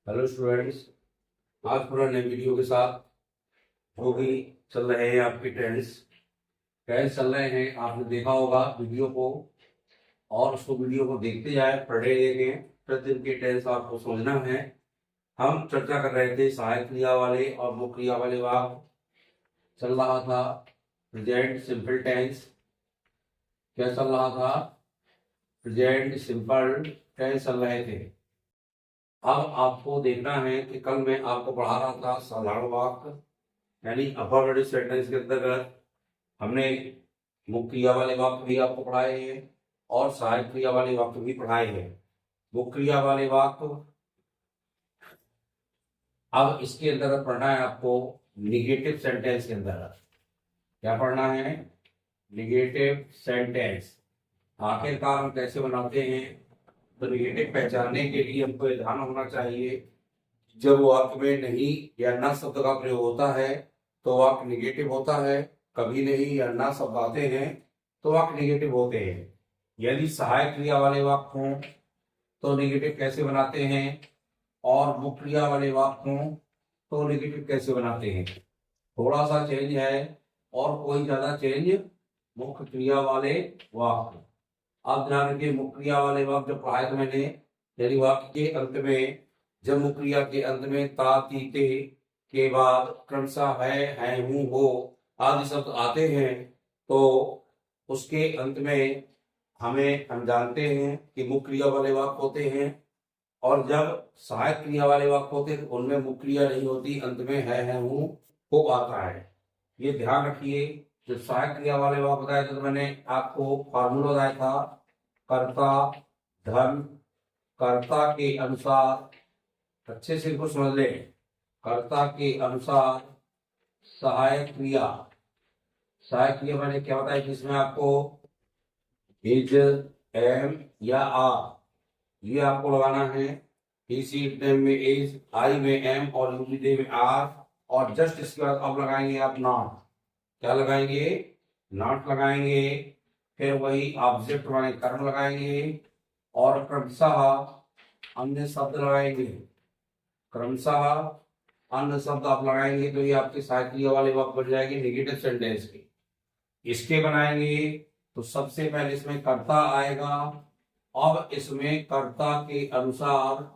Hello students, आज पूरा नए वीडियो के साथ जो भी चल रहे हैं आपके टेंस चल रहे हैं। आपने देखा होगा वीडियो को, और उसको वीडियो को देखते जाए, पढ़े देखें। प्रतिदिन के टेंस आपको समझना है। हम चर्चा कर रहे थे सहायक क्रिया वाले और मुख्य क्रिया वाले वाक्य। चल रहा था प्रेजेंट सिंपल टेंस। क्या चल रहा था? प्रेजेंट सिंपल टेंस चल रहे थे। अब आपको देखना है कि कल मैं आपको पढ़ा रहा था साधारण वाक्य, यानी अफर्मेटिव सेंटेंस के अंतर्गत हमने मुख्य क्रिया वाले वाक्य भी आपको पढ़ाए हैं और सहायक क्रिया वाले वाक्य भी पढ़ाए हैं। मुख्य क्रिया वाले वाक्य अब इसके अंतर्गत पढ़ना है आपको निगेटिव सेंटेंस के अंतर्गत। क्या पढ़ना है? Negative sentence. आखिरकार हम कैसे बनाते हैं? तो निगेटिव पहचानने के लिए हमको ये ध्यान होना चाहिए, जब वाक्य में नहीं या न शब्द का प्रयोग होता है तो वाक्य निगेटिव होता है। कभी नहीं या न शब्द आते हैं तो वाक्य निगेटिव होते हैं। यदि सहायक क्रिया वाले वाक्य हों तो निगेटिव कैसे बनाते हैं, और मुख्य क्रिया वाले वाक्य हों तो निगेटिव कैसे बनाते हैं। थोड़ा सा चेंज है और कोई ज्यादा चेंज मुख्य क्रिया वाले वाक्य। अब ध्यान रखिए, मुख्य क्रिया वाले वाक्य जब पढ़ाए थे मैंने, यानी वाक्य के अंत में जब मुख्य क्रिया के अंत में ता ती ते के बाद क्रमशः है हूं हो आदि शब्द आते हैं तो उसके अंत में हम जानते हैं कि मुख्य क्रिया वाले वाक्य होते हैं। और जब सहायक क्रिया वाले वाक्य होते हैं तो उनमें मुख्य क्रिया नहीं होती, अंत में है हूं हो आता है। ये ध्यान रखिए। जब सहायक क्रिया वाले वाक्य बताए थे तो मैंने आपको फार्मूला बताया था, कर्ता धन कर्ता के अनुसार। अच्छे से इनको समझ ले। कर्ता के अनुसार सहायक क्रिया। सहायक क्रिया मैंने क्या बताया कि इसमें आपको इज एम या आर ये आपको लगाना है। इसी में इज, आई में एम और यूनिटी में आर, और जस्ट इसके बाद अब लगाएंगे आप नॉट। क्या लगाएंगे? नॉट लगाएंगे। फिर वही ऑब्जेक्ट वाले कर्म लगाएंगे और क्रमशः अन्य शब्द लगाएंगे। क्रमशः अन्य शब्द आप लगाएंगे तो ये आपके सहायक क्रिया वाले वाक्य बन जाएंगे निगेटिव सेंटेंस के। इसके बनाएंगे तो सबसे पहले इसमें कर्ता आएगा। अब इसमें कर्ता के अनुसार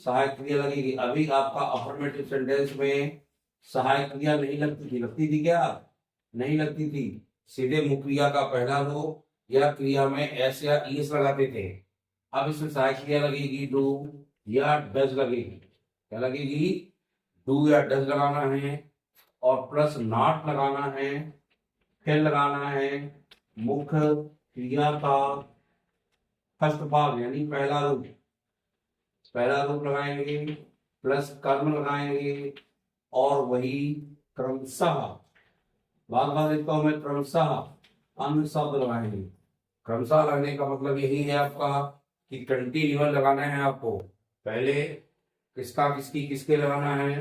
सहायक क्रिया लगेगी। अभी आपका अफर्मेटिव सेंटेंस में सहायक क्रिया नहीं लगती थी। लगती थी क्या? नहीं लगती थी। सीधे मुख्य क्रिया का पहला रूप या क्रिया में एस या ईएस लगाते थे। अब इसमें सहायक क्रिया लगेगी डू या डज लगेगी। क्या लगेगी? डू या डज लगाना है और प्लस नॉट लगाना है। फिर लगाना है मुख्य क्रिया का फर्स्ट भाग यानी पहला रूप। पहला रूप लगाएंगे प्लस कर्म लगाएंगे और वही क्रमशः बार बार देखता हूं मैं, क्रमशः अन्य शब्द लगाएंगे। क्रमशः लगने का मतलब यही है आपका कि कंटिन्यूअस लगाना है आपको। पहले किसका किसकी किसके लगाना है,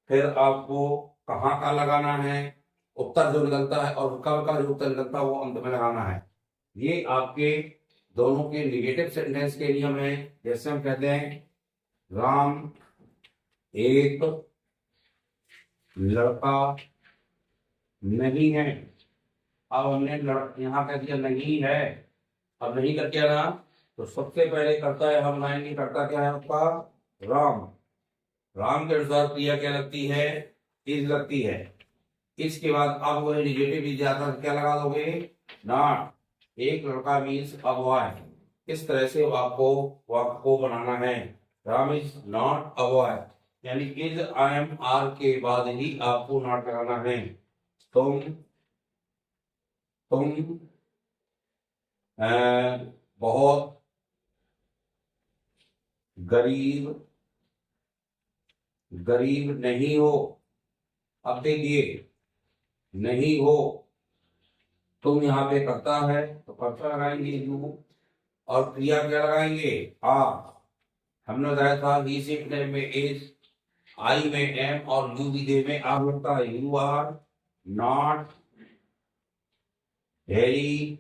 फिर आपको कहाँ का लगाना है, उत्तर जो निकलता है और कब का जो उत्तर निकलता है वो अंत में लगाना है। ये आपके दोनों के निगेटिव सेंटेंस के नियम है। जैसे हम कहते हैं राम एक लड़का नहीं है। अब हमने यहाँ कह दिया नहीं है। अब नहीं कर क्या रहा, तो सबसे पहले करता है हम लाएंगे। करता क्या है आपका? राम। राम के अनुसार क्रिया क्या लगती है? इज लगती है। इसके बाद अब वो निगेटिव इज आता है, क्या लगा दोगे? नॉट। एक लड़का मीन्स अब बॉय। इस तरह से आपको वाक्य को बनाना है। Ram is not a boy, यानी इज आई एम आर के बाद ही आपको नॉट लगाना है। तुम बहुत गरीब गरीब नहीं हो। अब देखिए, नहीं हो, तुम यहाँ पे करता है तो कर्ता लगाएंगे यू, और क्रिया क्या लगाएंगे? आ। हमने बताया था ही से में इज, आई में एम और यू विधेय में आप लगता है यू आर नॉट वेरी।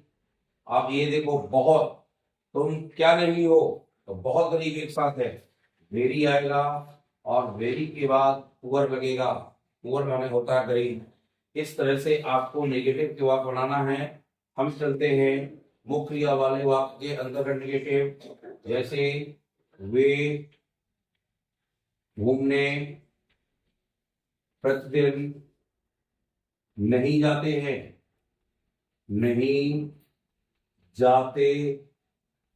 आप ये देखो, बहुत, तुम क्या नहीं हो, तो बहुत गरीब एक साथ है, वेरी आएगा, और वेरी के बाद पुअर लगेगा, पुअर माने होता है गरीब। इस तरह से आपको नेगेटिव के वाक्य बनाना है। हम चलते हैं मुख्य क्रिया वाले वाक्य के अंदर का नेगेटिव, जैसे वे घूमने प्रतिदिन नहीं जाते हैं, नहीं जाते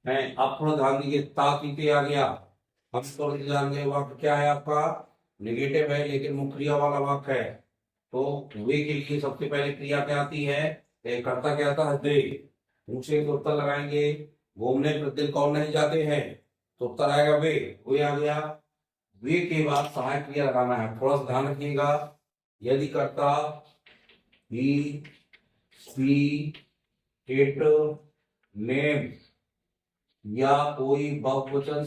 हैं। आप थोड़ा ध्यान दीजिए, ताकि आ गया, हम तो ध्यान दें वाक्य क्या है आपका, नेगेटिव है लेकिन मुख्य क्रिया वाला वाक्य है। तो वे के लिए सबसे पहले क्रिया क्या आती है, कर्ता क्या आता है, दे। पूछे तो उत्तर लगाएंगे, घूमने प्रतिदिन कौन नहीं जाते हैं, तो उत्तर आएगा वे आ गया। वे के बाद सहायक क्रिया लगाना है, थोड़ा सा ध्यान रखिएगा। यदि कर्ता ही, सी, इट, नेम या कोई बहुवचन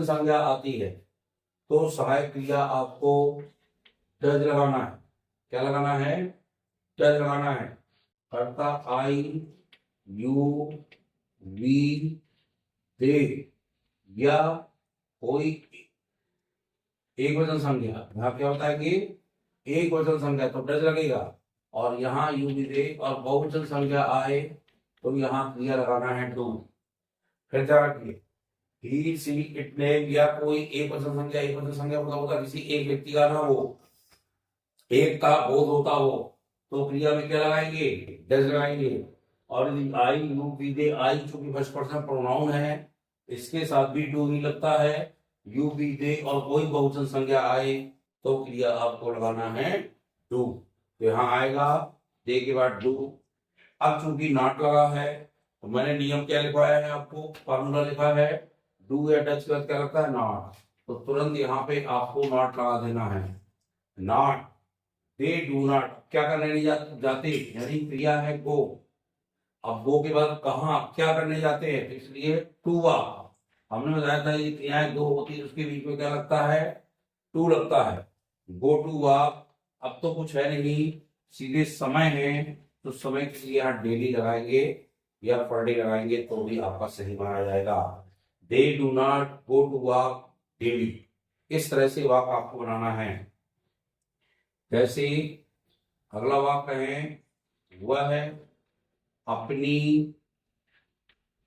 संज्ञा आती है तो सहायक क्रिया आपको डज लगाना है। क्या लगाना है, डज लगाना है। कर्ता आई, यू, वी, दे या कोई एक वचन संज्ञा, यहाँ क्या होता है कि एक वचन संज्ञा तो डज लगेगा, और यहाँ यू, वी, दे और बहुवचन संज्ञा आए तो यहाँ क्रिया लगाना है डू। फिर क्या रखिए, ही, सी, इट, नेम या कोई एक वचन संज्ञा मतलब होता किसी एक व्यक्ति का नाम हो, एक का बोध होता हो, तो क्रिया में क्या लगाएंगे, डज लगाएंगे। और आई, यू, वी, दे, आई चूंकि फर्स्ट पर्सन प्रोनाउन है, इसके साथ भी डू ही लगता है। यू, वी, दे और कोई बहुवचन संज्ञा आए तो क्रिया आपको लगाना है डू। तो यहाँ आएगा दे के बाद डू। अब चूंकि नॉट लगा है तो मैंने नियम क्या लिखवाया है आपको, फॉर्मूला लिखा है, डू या डच के बाद क्या लगता है, नॉट। तो तुरंत यहाँ पे आपको नॉट लगा देना है, नॉट, दे डू नॉट। क्या करने नहीं जाते, यानी क्रिया है गो। अब गो के बाद कहाँ क्या करने जाते हैं, तो इसलिए टू वा। हमने बताया था ये क्रियाएं दो होती है, उसके बीच में क्या लगता है, टू लगता है, गो टू वा। अब तो कुछ है नहीं, सीधे समय है, तो समय के लिए यहाँ डेली लगाएंगे या पर डे लगाएंगे तो भी आपका सही माना जाएगा। They do not go to work daily. इस तरह से वाक्य आपको बनाना है। जैसे अगला वाक्य है, वह अपनी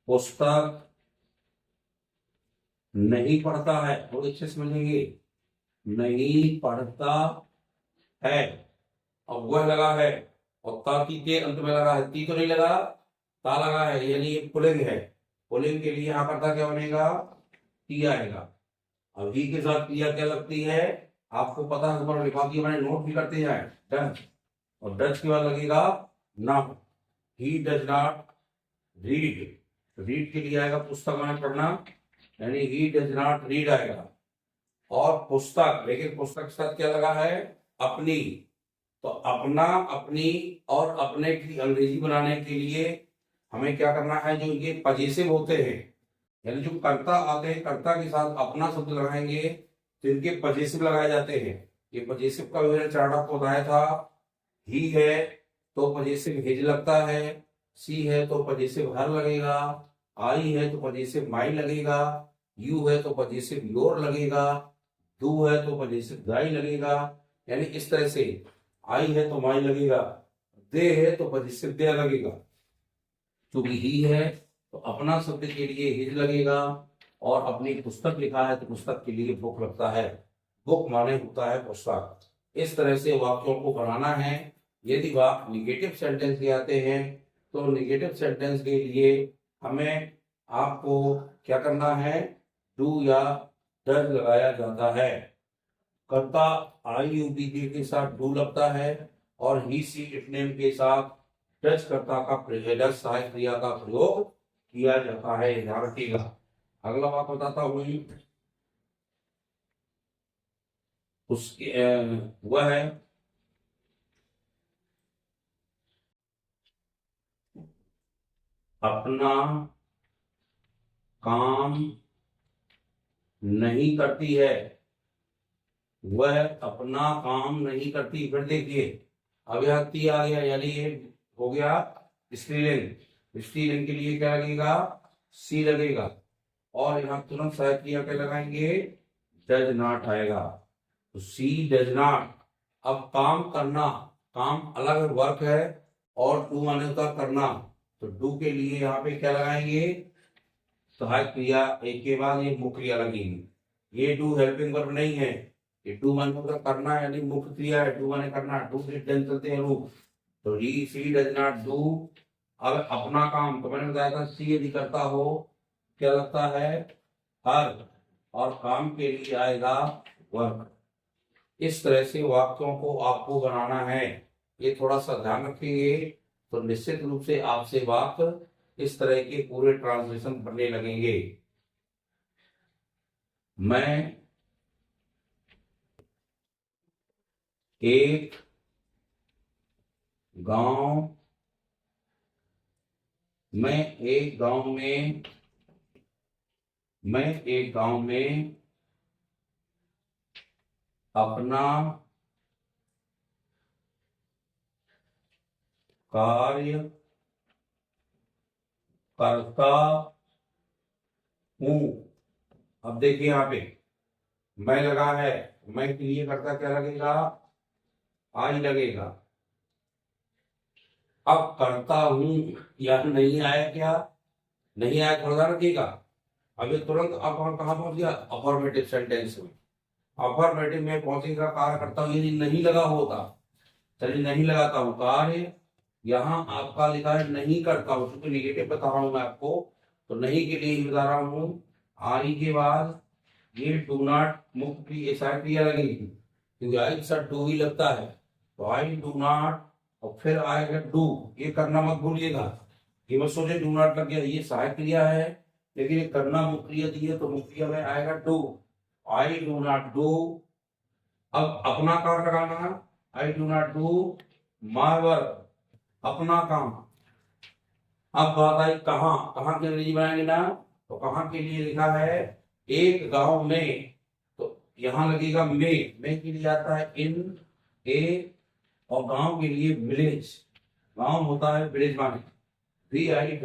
पुस्तक नहीं पढ़ता है, तो अच्छे समझेंगे, नहीं पढ़ता है। अब वह लगा है और ताकि के अंत में लगा है, ती तो नहीं लगा, ता लगा है, यानी ये पुलिंग है। पुलिंग के लिए यहाँ करता क्या बनेगा, टी आएगा। अब ही के साथ क्रिया क्या लगती है, आपको पता है, ऊपर लिखा दिया मैंने, नोट भी करते जाए, डच। और डच के बाद लगेगा ना, he does not read. Read के लिए आएगा पुस्तक में पढ़ना, यानी ही डज नॉट रीड आएगा। और पुस्तक, लेकिन पुस्तक के साथ क्या लगा है, अपनी। तो अपना, अपनी और अपने की अंग्रेजी बनाने के लिए हमें क्या करना है, जो ये पजेसिव होते हैं, यानी जो कर्ता आते हैं, कर्ता के साथ अपना शब्द लगाएंगे तो इनके पजेसिव लगाए जाते हैं। ये पजेसिव का मैंने चार्ट आपको बताया था। ही है तो पजेसिव हिज लगता है, सी है तो पजेसिव हर लगेगा, आई है तो पजेसिव माई लगेगा, यू है तो पजेसिव योर लगेगा, डू है तो पजेसिव दाई लगेगा। यानी इस तरह से आई है तो माई लगेगा, दे है तो पजेसिव दे लगेगा। क्योंकि ही है तो अपना शब्द के लिए हिज लगेगा, और अपनी पुस्तक लिखा है तो पुस्तक के लिए बुक लगता है। बुक माने होता है पुस्तक। इस तरह से वाक्यों को बनाना है। यदि वाक्य निगेटिव सेंटेंस के आते हैं तो निगेटिव सेंटेंस के लिए हमें आपको क्या करना है, डू या डज लगाया जाता है। कर्ता आई, यू, वी, दे के साथ डू लगता है, और ही, सी, इट, नेम के साथ डच कर्ता का डच सहायक क्रिया का प्रयोग किया जाता है, ध्यान रखिएगा। अगला वाक्य बताता हूं, उसके वह है अपना काम नहीं करती है, वह अपना काम नहीं करती। फिर देखिए अब यह ती आ गया, यानी ये हो गया स्त्रीलिंग। स्त्रीलिंग के लिए क्या लगेगा, सी लगेगा, और यहाँ तुरंत सहायक क्रिया क्या लगाएंगे, डज नॉट आएगा। तो सी डज नॉट। अब काम करना, काम अलग वर्क है और डू माने होता करना, तो डू के लिए यहाँ पे क्या लगाएंगे, सहायक क्रिया, एक के बाद ये मुख्य क्रिया लगेगी। ये डू हेल्पिंग वर्ब नहीं है, ये डू माने होता करना यानी मुख्य क्रिया है, डू माने करना, डू से डन चलते हैं रूप। तो ही सी डज नॉट डू। अब अपना काम, तो मैंने बताया था सी यदि करता हो क्या लगता है, हर, और काम के लिए आएगा वर्क। इस तरह से वाक्यों को आपको बनाना है, ये थोड़ा सा ध्यान रखेंगे तो निश्चित रूप से आपसे वाक्य इस तरह के पूरे ट्रांसलेशन बनने लगेंगे। मैं एक गांव, मैं एक गांव में, मैं एक गांव में अपना कार्य करता हूं। अब देखिए यहाँ पे मैं लगा है, मैं के लिए करता क्या लगेगा, आई लगेगा। अब करता हूं या नहीं आया, क्या नहीं आया, थोड़ा रखिएगा। अब ये तुरंत अब कहाँ पहुंच गया, अफर्मेटिव सेंटेंस में। अफर्मेटिव में पहुंचेगा कार्य करता हूं, यदि नहीं लगा होता, चलिए नहीं लगाता हूं कार्य, यहाँ आपका लिखा है नहीं करता हूं, क्योंकि निगेटिव बता रहा हूं मैं आपको, तो नहीं के लिए ही बता रहा हूं। आई के बाद ये डू नॉट मुख्य क्रिया, ऐसा क्रिया लगेगी क्योंकि आई के साथ डू ही लगता है, तो आई डू नॉट, और फिर आएगा डू। ये करना मत भूलिएगा, ये मत सोचे डू नॉट लग गया, ये सहायक क्रिया है, लेकिन ये करना मुख्य क्रिया दी है, तो मुख्य क्रिया में आएगा do. I do not do. अब अपना कार्य लगाना, I do not do my work, अपना काम। अब बात आई कहाँ, कहाँ के अंग्रेजी बनाएंगे ना, तो कहाँ के लिए लिखा है एक गांव में, तो यहां लगेगा में के लिए आता है इन ए, और गांव के लिए विलेज, गांव होता है विलेज माने VILLAGE।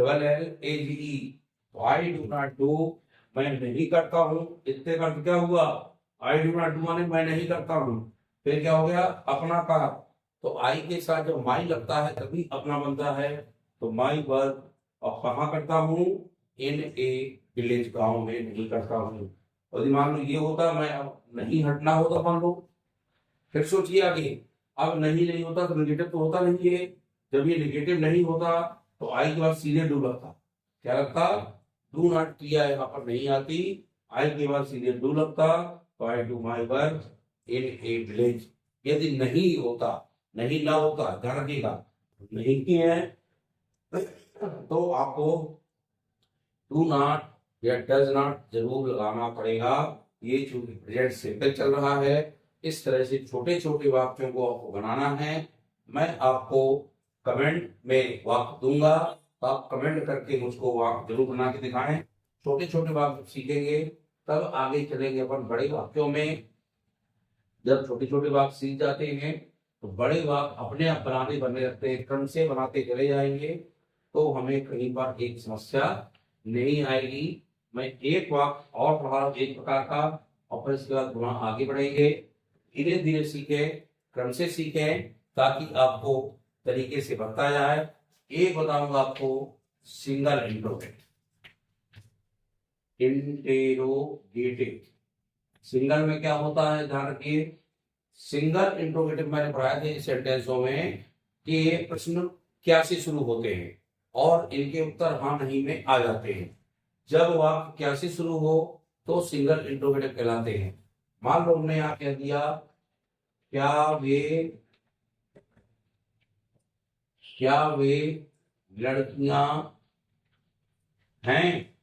तो आई डू नॉट डू, मैं नहीं करता हूँ, इतने का क्या हुआ, आई डू नॉट डू माने मैं नहीं करता हूँ, फिर क्या हो गया अपना का, तो आई के साथ जब माई लगता है तभी अपना बनता है, तो माई वर्क। और कहाँ करता हूँ, इन ए विलेज, गांव में नहीं करता हूँ। और यदि मान लो ये होता, मैं अब नहीं हटना होता मान लो, फिर सोचिए आगे, अब नहीं होता तो निगेटिव तो होता नहीं है, जब ये निगेटिव नहीं होता तो आई के बाद सीधे डू लगता, क्या लगता, डू नॉट क्रिया यहाँ पर नहीं आती, आई के बाद सीधे डू लगता, तो I do my work in A village. यदि नहीं होता, नहीं ना होता, ध्यान रखिएगा, नहीं की है तो आपको डू नॉट या डज नॉट जरूर लगाना पड़ेगा। ये चूंकि प्रेजेंट सिंपल चल रहा है, इस तरह से छोटे छोटे वाक्यों को आपको बनाना है। मैं आपको कमेंट में वाक्य दूंगा, तो आप कमेंट करके मुझको वाक्य जरूर बना के दिखाएं। छोटे छोटे वाक्य सीखेंगे तब आगे चलेंगे अपन बड़े वाक्यों में। जब छोटे छोटे वाक्य सीख जाते हैं तो बड़े वाक्य अपने आप बने लगते हैं, क्रम से बनाते चले जाएंगे, तो हमें कहीं पर एक समस्या नहीं आएगी। मैं एक वाक्य और पढ़ा एक प्रकार का, और फिर इसके बाद वहां आगे बढ़ेंगे, धीरे धीरे सीखे, क्रम से सीखे, ताकि आपको तरीके से बनता जाए। एक बताऊंगा आपको, सिंगल इंट्रोगेटिव, इंटेरोगेटिव, सिंगल में क्या होता है ध्यान रखिए। सिंगल इंट्रोगेटिव मैंने पढ़ाया था इस सेंटेंसों में कि ये प्रश्न क्या से शुरू होते हैं और इनके उत्तर हाँ नहीं में आ जाते हैं। जब वाक्य क्या से शुरू हो तो सिंगल इंट्रोगेटिव कहलाते हैं। मान लो हमने यहाँ कह दिया क्या वे लड़कियां हैं।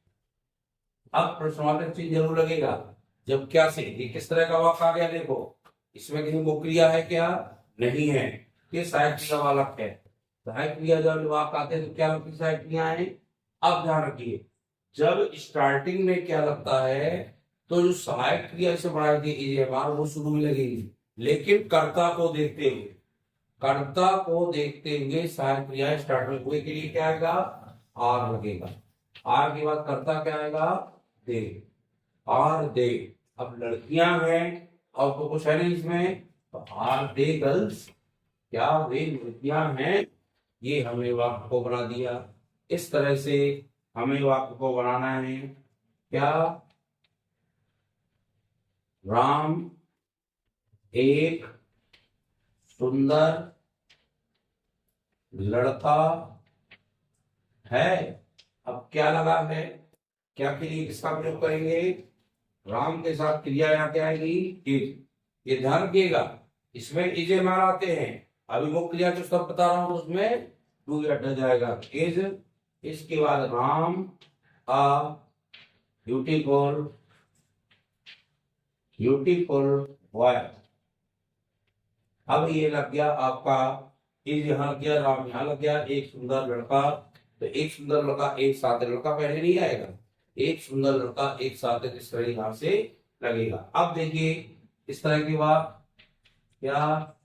अब प्रश्नवाचक चिन्ह जरूर लगेगा जब क्या से, ये किस तरह का वाक्य आ गया, देखो इसमें कहीं वो क्रिया है क्या, नहीं है, ये सहायक क्रिया वाला है। सहायक क्रिया जब वाक्य आते हैं तो क्या लगती सहायक क्रिया है। अब ध्यान रखिए, जब स्टार्टिंग में क्या लगता है तो जो सहायक क्रिया से बढ़ा दी वो शुरू में लगेगी, लेकिन कर्ता को देखते हुए, कर्ता को देखते हुए सहायक क्रिया स्टार्ट में हुए के लिए क्या आएगा, आर लगेगा। आर के बाद कर्ता क्या आएगा, दे, आर दे। अब लड़कियां हैं और तो कुछ है नहीं इसमें, तो आर दे गर्ल्स, क्या वे लड़कियां हैं, ये हमें वाक्य को बना दिया। इस तरह से हमें वाक्य को बनाना है। क्या राम एक सुंदर लड़का है। अब क्या लगा है, क्या के लिए किसका प्रयोग करेंगे, राम के साथ क्रिया यहाँ क्या आएगी, इज। ये ध्यान रखिएगा, इसमें इज मार आते हैं। अभी वो क्रिया जो सब बता रहा हूं उसमें डू या डज जाएगा, इज। इसके बाद राम आ ब्यूटीफुल ब्यूटीफुल बॉय। अब ये लग गया आपका, इज यहाँ लग गया, राम यहाँ लग गया, एक सुंदर लड़का। तो एक सुंदर लड़का एक साथ लड़का पहले नहीं आएगा, एक सुंदर लड़का एक साथ इस तरह यहां से लगेगा। अब देखिए इस तरह की बात, क्या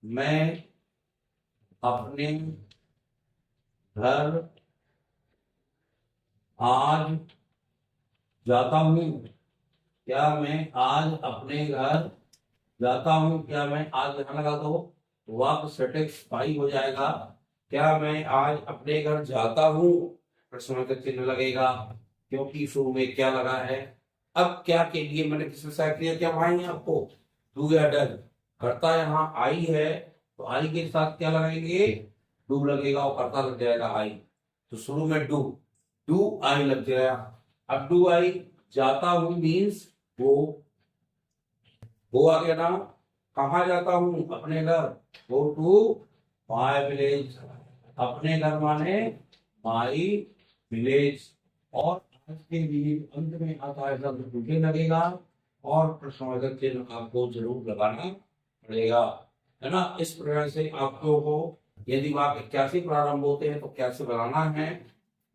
मैं अपने घर आज जाता हूं, क्या मैं आज अपने घर जाता हूं, क्या मैं आज यहां लगा दो, वाक्य सेटिस्फाई हो जाएगा। क्या मैं आज अपने घर जाता हूं, प्रश्नवाचक चिन्ह लगेगा, क्योंकि शुरू में क्या लगा है। अब क्या के लिए मैंने किसने सहायक किया, क्या वहां आपको डू या डज, कर्ता यहाँ आई है, तो आई के साथ क्या लगाएंगे, डू लगेगा और कर्ता लग जाएगा आई। तो शुरू में डू, डू आई लग जाएगा। अब डू आई जाता हूं मीन्स वो आ गया ना, कहाँ जाता हूं, अपने घर, गो टू माई विलेज, अपने घर माने माई विलेज। और आज के लिए अंत में आता है शब्द टूटे लगेगा और प्रश्नवाचक चिन्ह आपको जरूर लगाना पड़ेगा, है ना। इस प्रकार से आपको को यदि वाक्य क्या से प्रारंभ होते हैं तो क्या से बनाना है।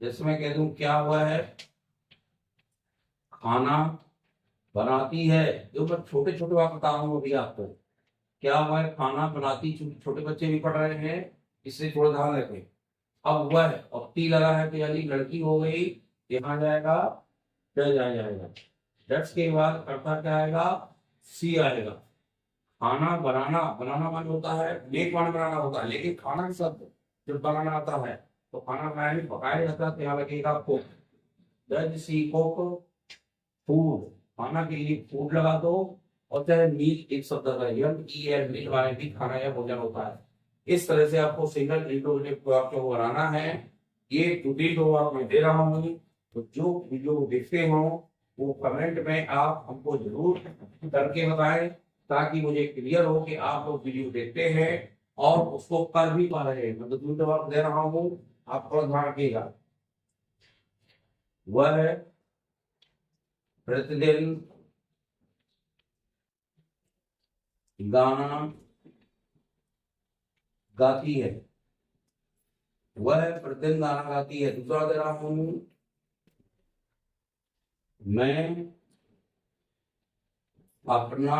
जैसे मैं कह दूं क्या हुआ है, खाना बनाती है, जो मैं छोटे छोटे वाक्य बता रहा हूँ अभी आपको, क्या हुआ है, खाना बनाती, छोटे बच्चे भी पढ़ रहे हैं, इससे थोड़ा ध्यान रखें। अब हुआ है और टी लगा है तो यानी लड़की हो गई, यहाँ जाएगा डज आ जाएगा, डज के बाद कर्ता क्या आएगा, सी आएगा। खाना बनाना, बनाना मान होता है मेक मान बनाना होता है, लेकिन खाना के शब्द जब बनाना आता है तो खाना बनाने पकाया जाता है तो यहाँ लगेगा cook, does she cook food, खाना के लिए फूड लगा दो। और चाहे मीट एक शब्द का मीट वाले भी खाना या भोजन होता है। इस तरह से आपको सिंगल इंटरोगेटिव आपको बनाना है। ये डिटेल तो आप मैं दे रहा हूँ, तो जो वीडियो देखते हो वो कमेंट में आप हमको जरूर करके बताएं, ताकि मुझे क्लियर हो कि आप लोग वीडियो देखते हैं और उसको कर भी पा रहे हैं। मैं तो जवाब दे रहा हूँ, आप थोड़ा ध्यान रखिएगा। वह प्रतिदिन गाना गाती है, वह प्रतिदिन गाना गाती है। दूसरा दे रहा हूं, मैं अपना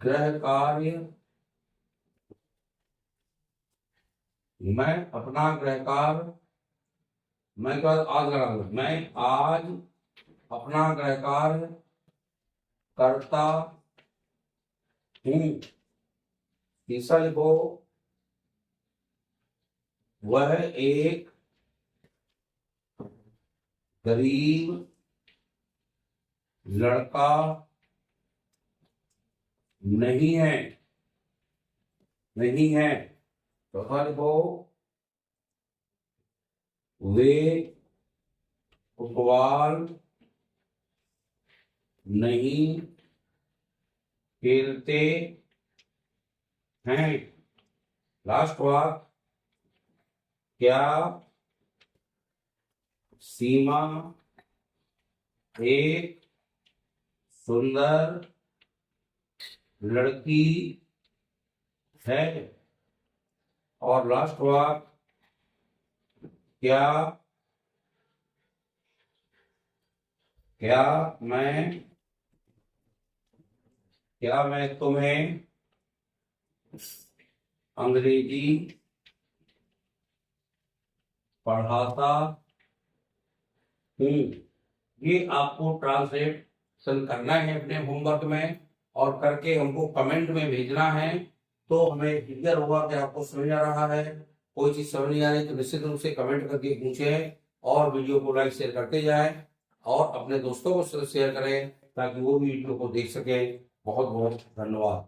गृह कार्य, मैं अपना गृह कार्य, मैं क्या आज लगा, मैं आज अपना गृह कार्य करता हूं। तीसरा लिखो, वह एक गरीब लड़का नहीं है, नहीं है। चौथा लिखो, वे फुटबॉल नहीं खेलते हैं। लास्ट बात, क्या सीमा एक सुंदर लड़की है। और लास्ट बात, क्या क्या मैं क्या मैं तुम्हें अंग्रेजी पढ़ाता हूँ। ये आपको ट्रांसलेशन करना है अपने होमवर्क में और करके हमको कमेंट में भेजना है। तो हमें क्लियर होगा कि आपको समझ आ रहा है। कोई चीज समझ नहीं आ रही तो निश्चित रूप से कमेंट करके पूछें और वीडियो को लाइक शेयर करते जाएं और अपने दोस्तों को शेयर करें ताकि वो भी वीडियो को देख सके। बहुत बहुत धन्यवाद।